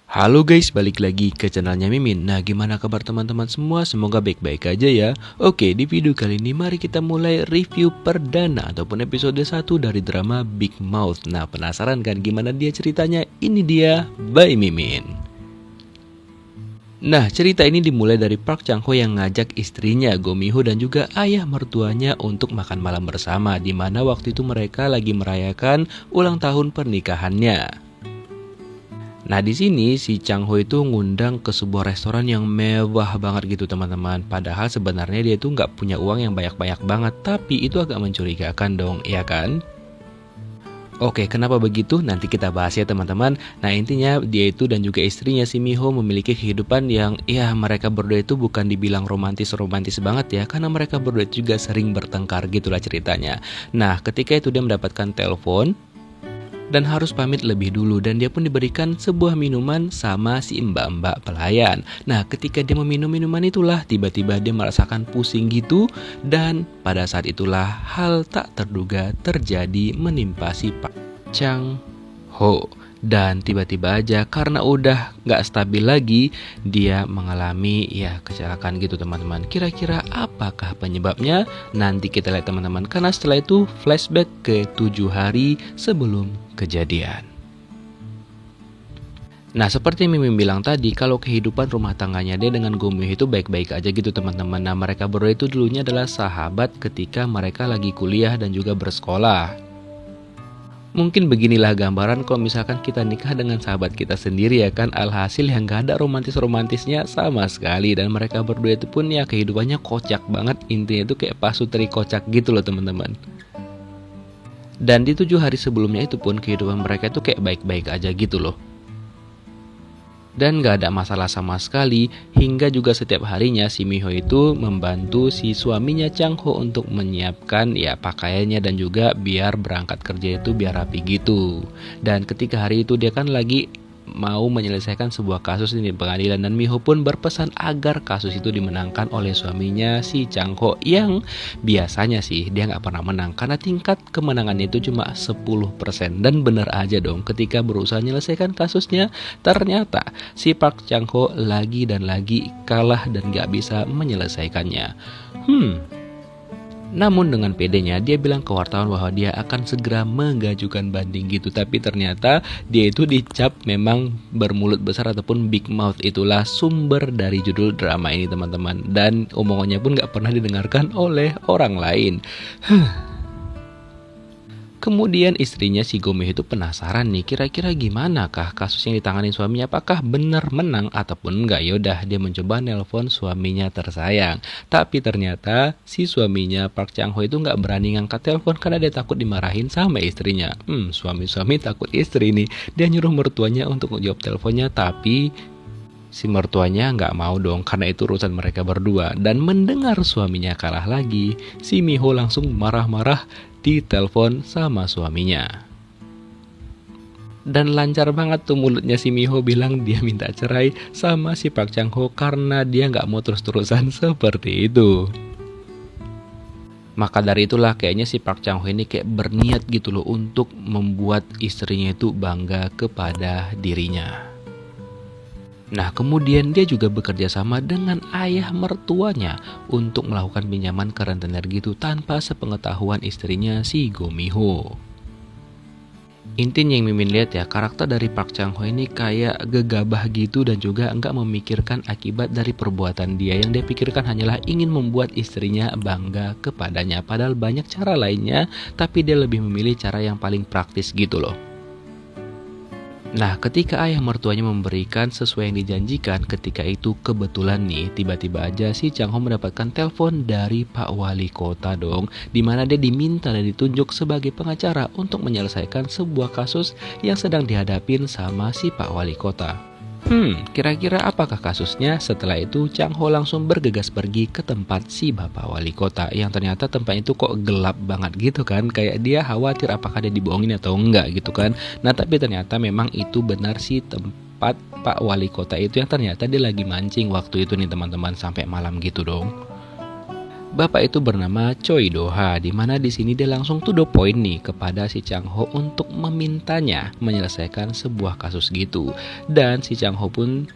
Halo guys, balik lagi ke channelnya Mimin. Nah, gimana kabar teman-teman semua? Semoga baik-baik aja ya. Oke, di video kali ini mari kita mulai review perdana ataupun episode 1 dari drama Big Mouth. Nah, penasaran kan gimana dia ceritanya? Ini dia, by Mimin. Nah, cerita ini dimulai dari Park Chang Ho yang ngajak istrinya Go Mi Ho dan juga ayah mertuanya untuk makan malam bersama, di mana waktu itu mereka lagi merayakan ulang tahun pernikahannya. Nah, di sini si Chang Ho itu ngundang ke sebuah restoran yang mewah banget gitu teman-teman. Padahal sebenarnya dia itu nggak punya uang yang banyak-banyak banget, tapi itu agak mencurigakan dong, ya kan? Oke, kenapa begitu? Nanti kita bahas ya teman-teman. Nah, intinya dia itu dan juga istrinya si Mi Ho memiliki kehidupan yang ya mereka berdua itu bukan dibilang romantis-romantis banget ya, karena mereka berdua juga sering bertengkar gitulah ceritanya. Nah, ketika itu dia mendapatkan telepon dan harus pamit lebih dulu, dan dia pun diberikan sebuah minuman sama si mbak-mbak pelayan. Nah, ketika dia meminum minuman itulah tiba-tiba dia merasakan pusing gitu, dan pada saat itulah hal tak terduga terjadi menimpa si Pak Chang Ho. Dan tiba-tiba aja karena udah gak stabil lagi, dia mengalami ya kecelakaan gitu teman-teman. Kira-kira apakah penyebabnya? Nanti kita lihat teman-teman, karena setelah itu flashback ke 7 hari sebelum kejadian. Nah, seperti yang Mimin bilang tadi, kalau kehidupan rumah tangganya dia dengan Go Mi Ho itu baik-baik aja gitu teman-teman. Nah, mereka berdua itu dulunya adalah sahabat ketika mereka lagi kuliah dan juga bersekolah. Mungkin beginilah gambaran kalau misalkan kita nikah dengan sahabat kita sendiri ya kan. Alhasil yang gak ada romantis-romantisnya sama sekali. Dan mereka berdua itu pun ya kehidupannya kocak banget. Intinya itu kayak pasutri kocak gitu loh teman-teman. Dan di 7 hari sebelumnya itu pun kehidupan mereka itu kayak baik-baik aja gitu loh. Dan gak ada masalah sama sekali, hingga juga setiap harinya si Mi Ho itu membantu si suaminya Chang Ho untuk menyiapkan ya pakaiannya dan juga biar berangkat kerja itu biar rapi gitu. Dan ketika hari itu dia kan lagi mau menyelesaikan sebuah kasus di pengadilan, dan Mi Ho pun berpesan agar kasus itu dimenangkan oleh suaminya si Chang Ho, yang biasanya sih dia nggak pernah menang karena tingkat kemenangannya itu cuma 10%. Dan bener aja dong, ketika berusaha menyelesaikan kasusnya ternyata si Park Chang Ho lagi dan lagi kalah dan nggak bisa menyelesaikannya. Namun dengan pedenya dia bilang ke wartawan bahwa dia akan segera mengajukan banding gitu. Tapi ternyata dia itu dicap memang bermulut besar ataupun big mouth. Itulah sumber dari judul drama ini teman-teman. Dan omongannya pun gak pernah didengarkan oleh orang lain. Kemudian istrinya si Go Mi Ho itu penasaran nih, kira-kira gimana kah kasus yang ditangani suaminya, apakah benar menang ataupun enggak. Yaudah dia mencoba nelpon suaminya tersayang. Tapi ternyata si suaminya Park Chang Ho itu enggak berani ngangkat telepon karena dia takut dimarahin sama istrinya. Suami-suami takut istri nih. Dia nyuruh mertuanya untuk jawab teleponnya, tapi si mertuanya nggak mau dong karena itu urusan mereka berdua. Dan mendengar suaminya kalah lagi, si Mi Ho langsung marah-marah di telepon sama suaminya. Dan lancar banget tuh mulutnya si Mi Ho bilang dia minta cerai sama si Park Chang Ho karena dia nggak mau terus-terusan seperti itu. Maka dari itulah kayaknya si Park Chang Ho ini kayak berniat gitu loh untuk membuat istrinya itu bangga kepada dirinya. Nah, kemudian dia juga bekerja sama dengan ayah mertuanya untuk melakukan pinjaman ke rentenir gitu tanpa sepengetahuan istrinya si Go Mi Ho. Intinya yang Mimin lihat ya, karakter dari Park Chang Ho ini kayak gegabah gitu dan juga enggak memikirkan akibat dari perbuatan dia. Yang dia pikirkan hanyalah ingin membuat istrinya bangga kepadanya. Padahal banyak cara lainnya, tapi dia lebih memilih cara yang paling praktis gitu loh. Nah, ketika ayah mertuanya memberikan sesuai yang dijanjikan, ketika itu kebetulan nih tiba-tiba aja si Chang Ho mendapatkan telepon dari Pak Wali Kota dong, dimana dia diminta dan ditunjuk sebagai pengacara untuk menyelesaikan sebuah kasus yang sedang dihadapin sama si Pak Wali Kota. Kira-kira apakah kasusnya? Setelah itu Chang Ho langsung bergegas pergi ke tempat si Bapak Wali Kota, yang ternyata tempat itu kok gelap banget gitu kan. Kayak dia khawatir apakah dia dibohongin atau enggak gitu kan. Nah, tapi ternyata memang itu benar sih tempat Pak Wali Kota itu, yang ternyata dia lagi mancing waktu itu nih teman-teman, sampai malam gitu dong. Bapak itu bernama Choi Do-ha, di mana di sini dia langsung to the point nih kepada si Chang-ho untuk memintanya menyelesaikan sebuah kasus gitu. Dan si Chang-ho pun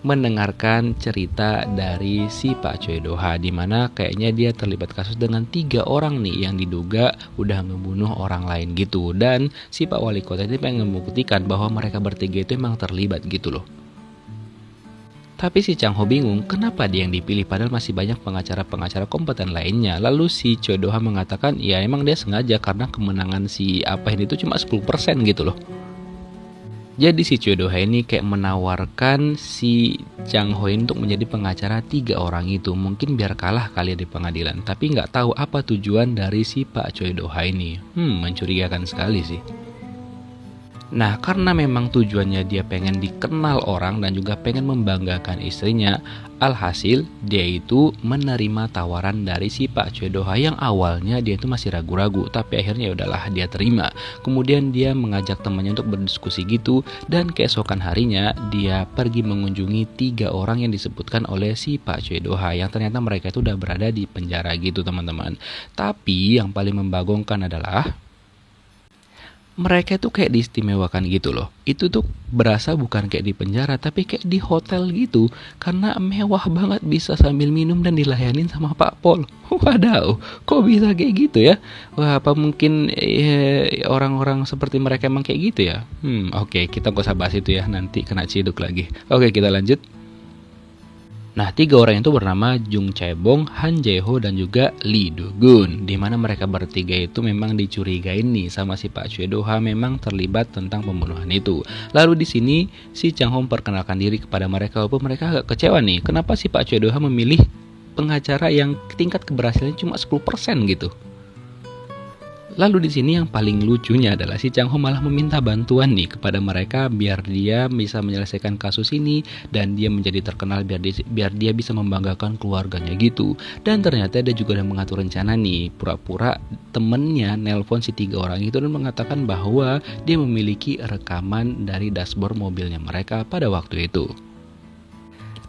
mendengarkan cerita dari si Pak Choi Do-ha, di mana kayaknya dia terlibat kasus dengan 3 orang nih yang diduga udah membunuh orang lain gitu. Dan si Pak Wali Kota ini pengen membuktikan bahwa mereka bertiga itu emang terlibat gitu loh. Tapi si Chang Ho bingung kenapa dia yang dipilih padahal masih banyak pengacara-pengacara kompeten lainnya. Lalu si Choi Do-ha mengatakan ya emang dia sengaja karena kemenangan si apa ini tuh cuma 10% gitu loh. Jadi si Choi Do-ha ini kayak menawarkan si Chang Ho untuk menjadi pengacara 3 orang itu. Mungkin biar kalah kali di pengadilan. Tapi nggak tahu apa tujuan dari si Pak Choi Do-ha ini. Mencurigakan sekali sih. Nah, karena memang tujuannya dia pengen dikenal orang dan juga pengen membanggakan istrinya, alhasil dia itu menerima tawaran dari si Pak Choi Do-ha yang awalnya dia itu masih ragu-ragu, tapi akhirnya udahlah dia terima. Kemudian dia mengajak temannya untuk berdiskusi gitu, dan keesokan harinya dia pergi mengunjungi 3 orang yang disebutkan oleh si Pak Choi Do-ha yang ternyata mereka itu udah berada di penjara gitu teman-teman. Tapi yang paling membagongkan adalah mereka tuh kayak diistimewakan gitu loh. Itu tuh berasa bukan kayak di penjara tapi kayak di hotel gitu. Karena mewah banget bisa sambil minum dan dilayanin sama Pak Pol. Wadaw, kok bisa kayak gitu ya? Wah, apa mungkin orang-orang seperti mereka emang kayak gitu ya? Oke, kita gak usah bahas itu ya, nanti kena ciduk lagi. Oke, kita lanjut. Nah, 3 orang itu bernama Jung Chae-bong, Han Jae-ho, dan juga Lee Do-gun. Di mana mereka bertiga itu memang dicurigain nih sama si Pak Choi Do-ha memang terlibat tentang pembunuhan itu. Lalu di sini si Chang Ho memperkenalkan diri kepada mereka walaupun mereka agak kecewa nih. Kenapa si Pak Choi Do-ha memilih pengacara yang tingkat keberhasilannya cuma 10% gitu. Lalu di sini yang paling lucunya adalah si Chang Ho malah meminta bantuan nih kepada mereka biar dia bisa menyelesaikan kasus ini dan dia menjadi terkenal biar dia bisa membanggakan keluarganya gitu. Dan ternyata dia juga udah mengatur rencana nih, pura-pura temennya nelpon si 3 orang itu dan mengatakan bahwa dia memiliki rekaman dari dashboard mobilnya mereka pada waktu itu.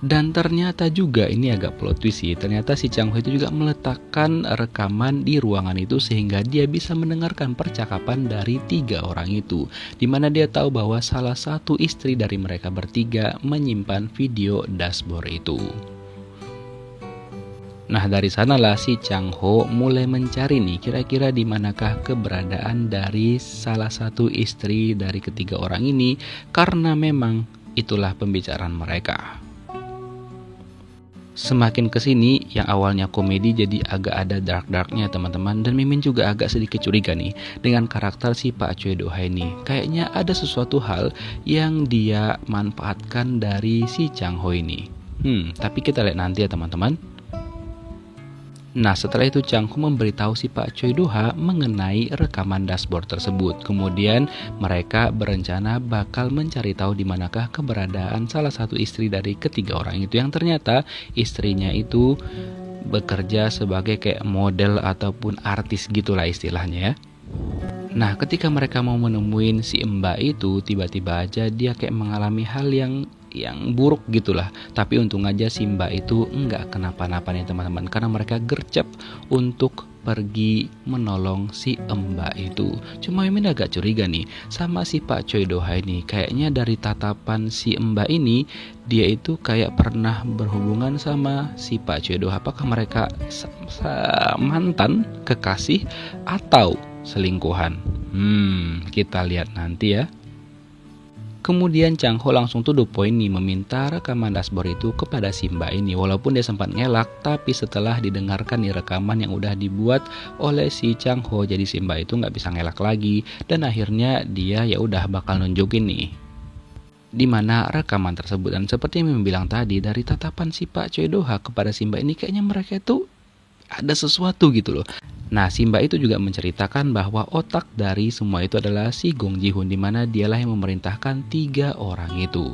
Dan ternyata juga ini agak plot twist sih. Ternyata si Chang Ho itu juga meletakkan rekaman di ruangan itu sehingga dia bisa mendengarkan percakapan dari 3 orang itu. Dimana dia tahu bahwa salah satu istri dari mereka bertiga menyimpan video dashboard itu. Nah, dari sanalah si Chang Ho mulai mencari nih kira-kira di manakah keberadaan dari salah satu istri dari ketiga orang ini, karena memang itulah pembicaraan mereka. Semakin kesini yang awalnya komedi jadi agak ada dark-darknya teman-teman, dan Mimin juga agak sedikit curiga nih dengan karakter si Pak Choi Do-ha ini. Kayaknya ada sesuatu hal yang dia manfaatkan dari si Chang Ho ini. Tapi kita lihat nanti ya teman-teman. Nah, setelah itu Chang Ho memberitahu si Pak Choi Do-ha mengenai rekaman dashboard tersebut. Kemudian mereka berencana bakal mencari tahu di manakah keberadaan salah satu istri dari ketiga orang itu, yang ternyata istrinya itu bekerja sebagai kayak model ataupun artis gitulah istilahnya ya. Nah, ketika mereka mau menemuin si Mbak itu, tiba-tiba aja dia kayak mengalami hal yang buruk gitulah. Tapi untung aja si Mbak itu enggak kenapa-napa nih teman-teman, karena mereka gercep untuk pergi menolong si Mbak itu. Cuma Mimin agak curiga nih sama si Pak Choi Do-ha ini. Kayaknya dari tatapan si Mbak ini, dia itu kayak pernah berhubungan sama si Pak Choi Do-ha. Apakah mereka mantan, kekasih, atau selingkuhan? Kita lihat nanti ya. Kemudian Chang Ho langsung to the point nih meminta rekaman dashboard itu kepada si Mbak ini. Walaupun dia sempat ngelak, tapi setelah didengarkan nih rekaman yang udah dibuat oleh si Chang Ho, jadi si Mbak itu nggak bisa ngelak lagi. Dan akhirnya dia ya udah bakal nunjukin nih di mana rekaman tersebut. Dan seperti yang bilang tadi, dari tatapan si Pak Choi Do-ha kepada si Mbak ini kayaknya mereka itu ada sesuatu gitu loh. Nah, si Mbak itu juga menceritakan bahwa otak dari semua itu adalah si Gong Ji-hoon, di mana dialah yang memerintahkan 3 orang itu.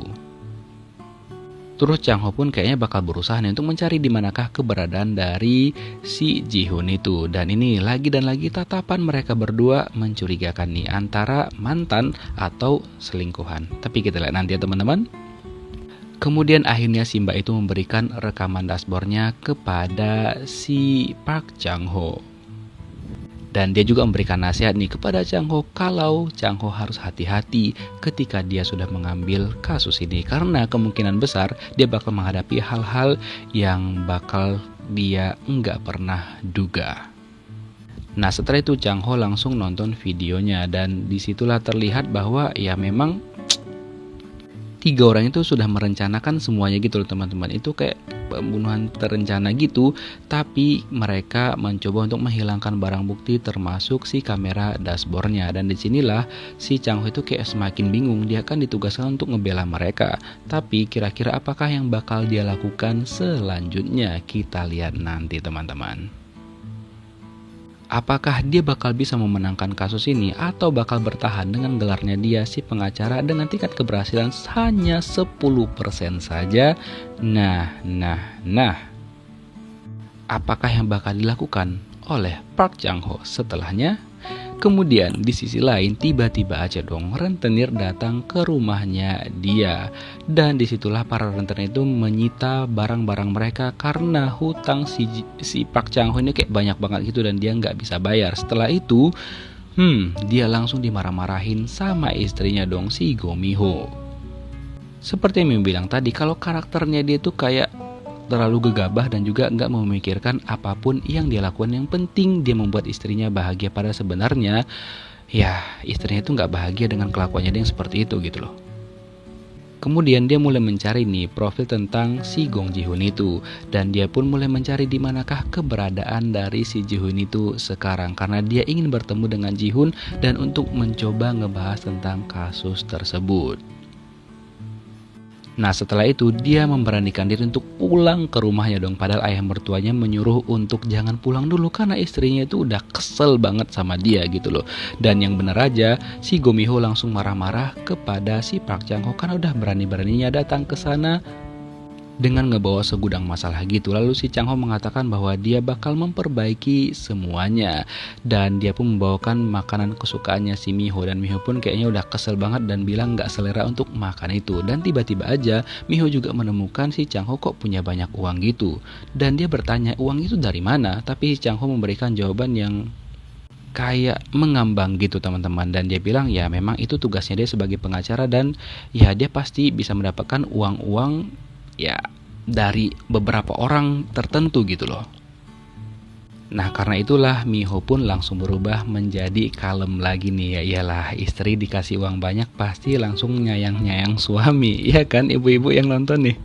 Terus Chang Ho pun kayaknya bakal berusaha nih untuk mencari di manakah keberadaan dari si Ji-hoon itu. Dan ini lagi dan lagi tatapan mereka berdua mencurigakan nih antara mantan atau selingkuhan. Tapi kita lihat nanti ya teman-teman. Kemudian akhirnya si Mbak itu memberikan rekaman dashboardnya kepada si Park Chang-ho. Dan dia juga memberikan nasihat nih kepada Chang-ho kalau Chang-ho harus hati-hati ketika dia sudah mengambil kasus ini. Karena kemungkinan besar dia bakal menghadapi hal-hal yang bakal dia nggak pernah duga. Nah setelah itu Chang-ho langsung nonton videonya dan disitulah terlihat bahwa ya memang 3 orang itu sudah merencanakan semuanya gitu loh teman-teman. Itu kayak pembunuhan terencana gitu, tapi mereka mencoba untuk menghilangkan barang bukti termasuk si kamera dashboardnya. Dan disinilah si Chang-ho itu kayak semakin bingung. Dia kan ditugaskan untuk ngebela mereka, tapi kira-kira apakah yang bakal dia lakukan selanjutnya? Kita lihat nanti teman-teman. Apakah dia bakal bisa memenangkan kasus ini atau bakal bertahan dengan gelarnya dia si pengacara dengan tingkat keberhasilan hanya 10% saja? Nah. Apakah yang bakal dilakukan oleh Park Chang-ho setelahnya? Kemudian di sisi lain tiba-tiba aja dong rentenir datang ke rumahnya dia. Dan disitulah para rentenir itu menyita barang-barang mereka karena hutang si Park Chang-ho ini kayak banyak banget gitu dan dia nggak bisa bayar. Setelah itu dia langsung dimarah-marahin sama istrinya dong si Go Mi-ho. Seperti yang bilang tadi kalau karakternya dia tuh kayak terlalu gegabah dan juga nggak memikirkan apapun yang dia lakukan. Yang penting dia membuat istrinya bahagia, pada sebenarnya ya istrinya itu nggak bahagia dengan kelakuannya dia yang seperti itu gitu loh. Kemudian dia mulai mencari nih profil tentang si Gong Ji-hoon itu, dan dia pun mulai mencari di manakah keberadaan dari si Ji-hoon itu sekarang karena dia ingin bertemu dengan Ji-hoon dan untuk mencoba ngebahas tentang kasus tersebut. Nah setelah itu dia memberanikan diri untuk pulang ke rumahnya dong. Padahal ayah mertuanya menyuruh untuk jangan pulang dulu karena istrinya itu udah kesel banget sama dia gitu loh. Dan yang bener aja si Go Mi-ho langsung marah-marah kepada si Park Chang-ho karena udah berani-beraninya datang ke sana dengan ngebawa segudang masalah gitu. Lalu si Chang-ho mengatakan bahwa dia bakal memperbaiki semuanya. Dan dia pun membawakan makanan kesukaannya si Mi-ho. Dan Mi-ho pun kayaknya udah kesel banget dan bilang gak selera untuk makan itu. Dan tiba-tiba aja Mi-ho juga menemukan si Chang-ho kok punya banyak uang gitu. Dan dia bertanya uang itu dari mana. Tapi si Chang-ho memberikan jawaban yang kayak mengambang gitu teman-teman. Dan dia bilang ya memang itu tugasnya dia sebagai pengacara. Dan ya dia pasti bisa mendapatkan uang-uang ya dari beberapa orang tertentu gitu loh. Nah karena itulah Mi-ho pun langsung berubah menjadi kalem lagi nih. Ya iyalah istri dikasih uang banyak pasti langsung nyayang-nyayang suami. Ya kan ibu-ibu yang nonton nih.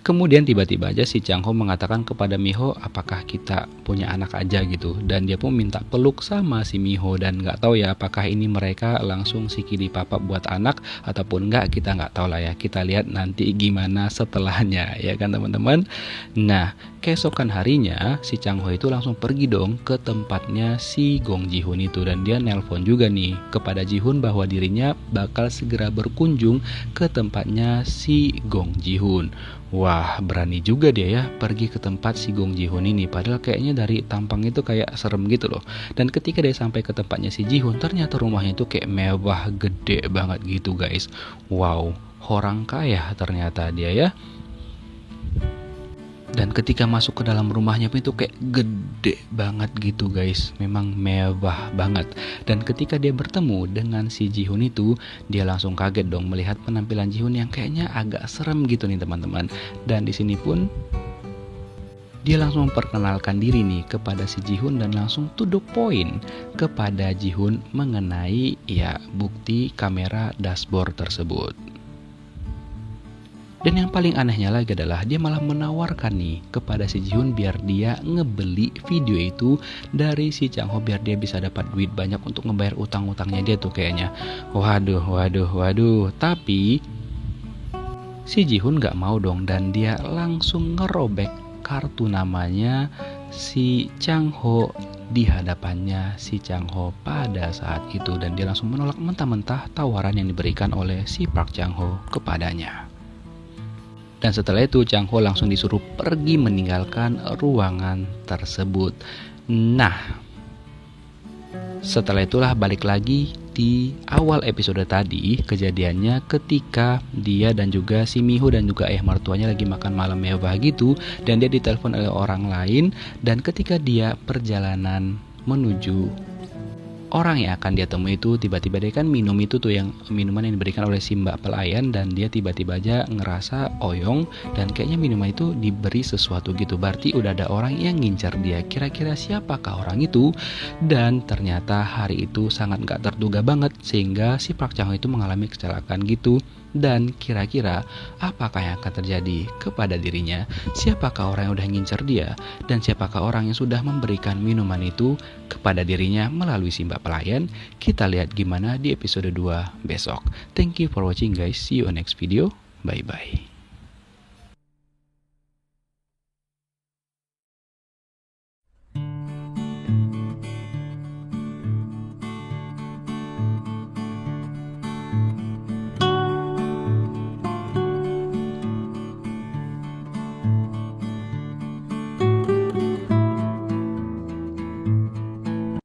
Kemudian tiba-tiba aja si Chang-ho mengatakan kepada Mi-ho apakah kita punya anak aja gitu. Dan dia pun minta peluk sama si Mi-ho. Dan gak tahu ya apakah ini mereka langsung sikidi papa buat anak ataupun enggak, kita gak tahu lah ya. Kita lihat nanti gimana setelahnya ya kan teman-teman. Nah keesokan harinya si Chang-ho itu langsung pergi dong ke tempatnya si Gong Ji-hoon itu. Dan dia nelpon juga nih kepada Ji-hoon bahwa dirinya bakal segera berkunjung ke tempatnya si Gong Ji-hoon. Wah berani juga dia ya pergi ke tempat si Gong Ji-hoon ini. Padahal kayaknya dari tampang itu kayak serem gitu loh. Dan ketika dia sampai ke tempatnya si Ji-hoon, ternyata rumahnya itu kayak mewah gede banget gitu guys. Wow, orang kaya ternyata dia ya. Dan ketika masuk ke dalam rumahnya pun itu kayak gede banget gitu guys. Memang mewah banget. Dan ketika dia bertemu dengan si Ji-hoon itu, dia langsung kaget dong melihat penampilan Ji-hoon yang kayaknya agak serem gitu nih teman-teman. Dan di sini pun dia langsung memperkenalkan diri nih kepada si Ji-hoon dan langsung to the point kepada Ji-hoon mengenai ya bukti kamera dashboard tersebut. Dan yang paling anehnya lagi adalah dia malah menawarkan nih kepada si Ji-hoon biar dia ngebeli video itu dari si Chang-ho biar dia bisa dapat duit banyak untuk ngebayar utang-utangnya dia tuh kayaknya. Waduh. Tapi si Ji-hoon gak mau dong dan dia langsung ngerobek kartu namanya si Chang-ho di hadapannya si Chang-ho pada saat itu. Dan dia langsung menolak mentah-mentah tawaran yang diberikan oleh si Park Chang-ho kepadanya. Dan setelah itu Chang-ho langsung disuruh pergi meninggalkan ruangan tersebut. Nah Setelah itulah balik lagi di awal episode tadi, kejadiannya ketika dia dan juga si Miho dan juga ayah mertuanya lagi makan malam mewah gitu, dan dia ditelepon oleh orang lain, dan ketika dia perjalanan menuju orang yang akan dia temui itu, tiba-tiba dia kan minum itu tuh, yang minuman yang diberikan oleh si mbak pelayan, dan dia tiba-tiba aja ngerasa oyong dan kayaknya minuman itu diberi sesuatu gitu. Berarti udah ada orang yang ngincar dia. Kira-kira siapakah orang itu? Dan ternyata hari itu sangat gak terduga banget, sehingga si Park Chan Wook itu mengalami kecelakaan gitu. Dan kira-kira apakah yang akan terjadi kepada dirinya? Siapakah orang yang udah ngincer dia? Dan siapakah orang yang sudah memberikan minuman itu kepada dirinya melalui si mbak pelayan? Kita lihat gimana di episode 2 besok. Thank you for watching guys. See you on next video. Bye bye.